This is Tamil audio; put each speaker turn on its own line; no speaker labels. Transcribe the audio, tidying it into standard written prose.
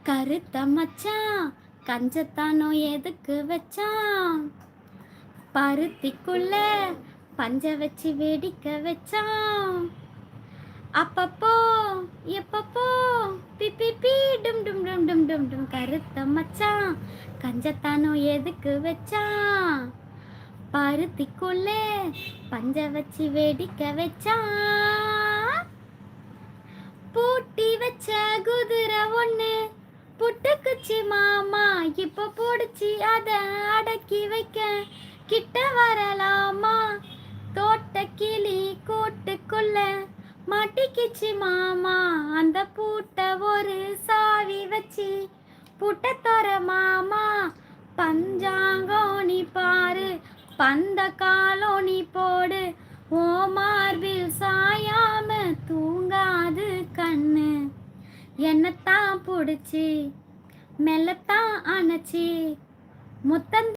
கருத்த மச்சான் கஞ்சத்தானோ எதுக்கு வச்சான்? பருத்திக்குள்ள பஞ்ச வச்சு வெடிக்க வச்சான். அப்பப்போ எப்பப்போ பிப்பி பி டும் டும் டும் டும் டும் டும். கருத்த மச்சான் கஞ்சத்தானோ எதுக்கு வச்சான்? பருத்திக்குள்ள பஞ்ச வச்சு வெடிக்க வச்சான். பூட்டி வச்ச குதிரை ஒண்ணு புட்டுக்குச்சி மாமா, இப்ப போடுச்சு அத அடக்கி வைக்க கிட்ட வரலாமா? தோட்ட கிளி கூட்டுக்குள்ள மாட்டிக்கிச்சு மாமா, அந்த பூட்ட ஒரு சாவி வச்சு பூட்ட தோற மாமா. பஞ்சாங்கம் நீ பாரு, பந்த காலம் நீ போடு, ஓ மார்பில் சாயாம தூங்காது கண்ணு. என்னத்தான் பிடிச்சி மெல்லத்தான் அணைச்சி முத்தம்